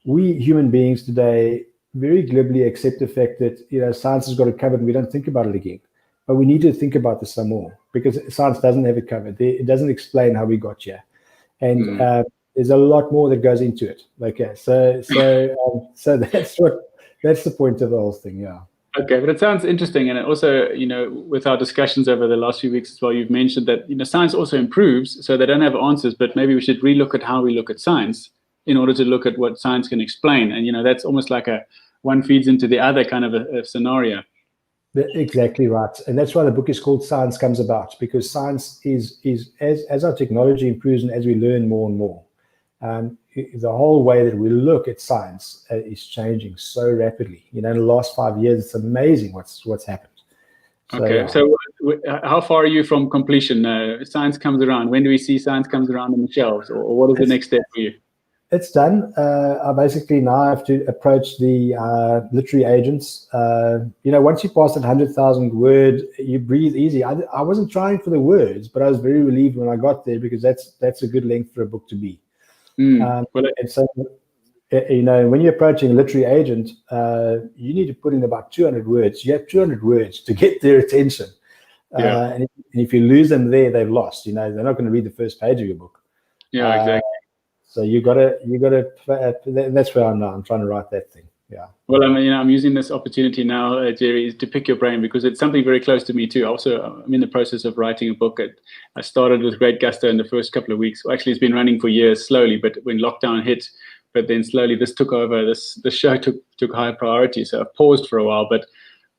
we human beings today very glibly accept the fact that science has got it covered and we don't think about it again. But we need to think about this some more because science doesn't have it covered. It doesn't explain how we got here, and there's a lot more that goes into it. Okay, so that's the point of the whole thing. Yeah. Okay, but it sounds interesting, and also, with our discussions over the last few weeks as well, you've mentioned that science also improves, so they don't have answers, but maybe we should relook at how we look at science in order to look at what science can explain, and that's almost like a one feeds into the other kind of a scenario. Exactly right, and that's why the book is called Science Comes About, because science is as our technology improves and as we learn more and more, the whole way that we look at science is changing so rapidly. In the last 5 years, it's amazing what's happened. So how far are you from completion? Science comes around. When do we see science comes around on the shelves, or what is the next step for you? It's done. I basically now have to approach the literary agents. Once you pass that 100,000 word, you breathe easy. I wasn't trying for the words, but I was very relieved when I got there, because that's a good length for a book to be. And so, when you're approaching a literary agent, you need to put in about 200 words. You have 200 words to get their attention. And if you lose them there, they've lost. They're not going to read the first page of your book. Yeah, exactly. So you gotta. That's where I'm now. I'm trying to write that thing. Yeah. Well, I'm using this opportunity now, Gerry, to pick your brain, because it's something very close to me too. Also, I'm in the process of writing a book. I started with great gusto in the first couple of weeks. Well, actually, it's been running for years slowly, but when lockdown hit, but then slowly this took over. The show took higher priority. So I've paused for a while, but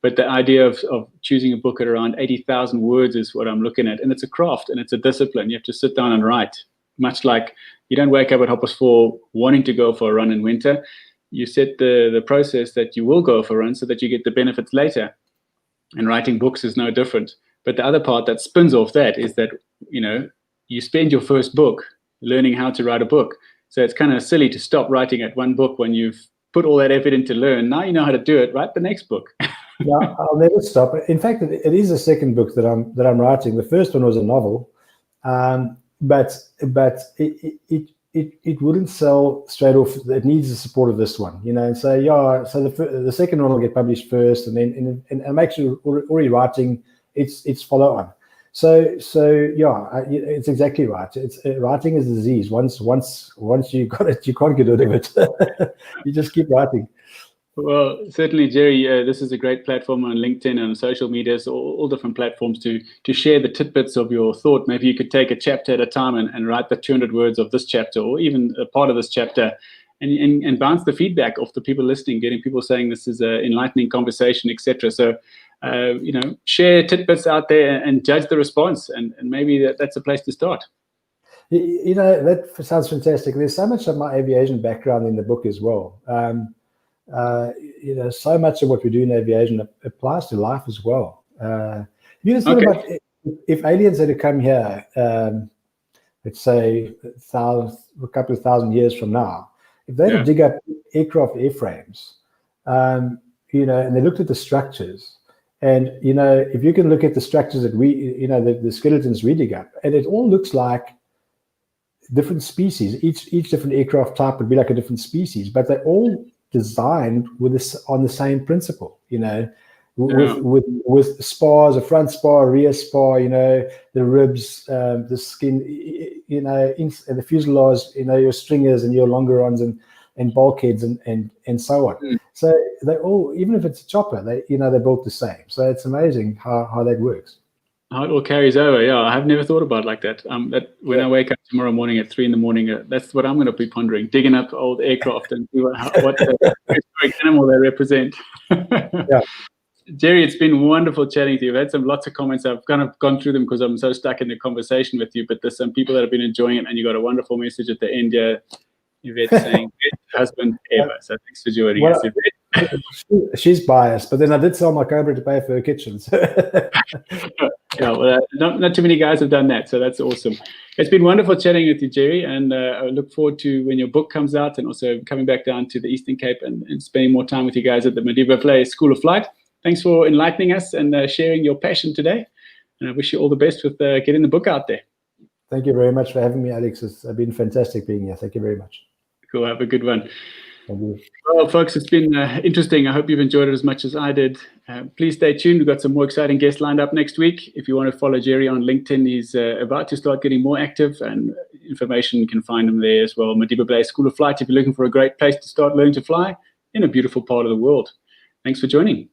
the idea of choosing a book at around 80,000 words is what I'm looking at, and it's a craft and it's a discipline. You have to sit down and write, much like you don't wake up at 4:30 wanting to go for a run in winter. You set the process that you will go for a run so that you get the benefits later. And writing books is no different. But the other part that spins off that is that, you spend your first book learning how to write a book. So it's kind of silly to stop writing at one book when you've put all that effort in to learn. Now you know how to do it, write the next book. Yeah, I'll never stop. In fact, it is the second book that I'm writing. The first one was a novel, but it wouldn't sell straight off. It needs the support of this one, and so the second one will get published first, and then and I'm actually already writing its follow on. So it's exactly right. It's writing is a disease. Once you got it, you can't get rid of it. You just keep writing. Well, certainly, Gerry, this is a great platform on LinkedIn and social media, so all different platforms to share the tidbits of your thought. Maybe you could take a chapter at a time and write the 200 words of this chapter, or even a part of this chapter, and bounce the feedback off the people listening, getting people saying this is an enlightening conversation, etc. So, share tidbits out there and judge the response, and maybe that's a place to start. That sounds fantastic. There's so much of my aviation background in the book as well. So much of what we do in aviation applies to life as well. You just think about if aliens had to come here, let's say a couple of thousand years from now, if they had to dig up aircraft airframes, and they looked at the structures, and if you can look at the structures that the skeletons we dig up, and it all looks like different species. Each different aircraft type would be like a different species, but they're all designed on the same principle, with spars, a front spar, a rear spar, the ribs, the skin, and the fuselage, your stringers and your longerons and bulkheads and so on. So they all, even if it's a chopper, they're built the same. So it's amazing how that works. How it all carries over. Yeah, I have never thought about it like that. When I wake up tomorrow morning at 3 a.m, that's what I'm going to be pondering, digging up old aircraft and see what historic animal they represent. Yeah. Gerry, it's been wonderful chatting to you. I've had lots of comments. I've kind of gone through them because I'm so stuck in the conversation with you, but there's some people that have been enjoying it, and you got a wonderful message at the end here. Yvette saying, best husband ever. So thanks for joining us, Yvette. She's biased, but then I did sell my Cobra to pay for her kitchen. Yeah, well, not too many guys have done that, so that's awesome. It's been wonderful chatting with you, Gerry, and I look forward to when your book comes out, and also coming back down to the Eastern Cape and spending more time with you guys at the Madiba School of Flight. Thanks for enlightening us and sharing your passion today, and I wish you all the best with getting the book out there. Thank you very much for having me, Alex. It's been fantastic being here. Thank you very much. Cool. Have a good one. Thank you. Well, folks, it's been interesting. I hope you've enjoyed it as much as I did. Please stay tuned. We've got some more exciting guests lined up next week. If you want to follow Gerry on LinkedIn, he's about to start getting more active, and information, you can find them there as well. Madiba Bay School of Flight if you're looking for a great place to start learning to fly in a beautiful part of the world. Thanks for joining.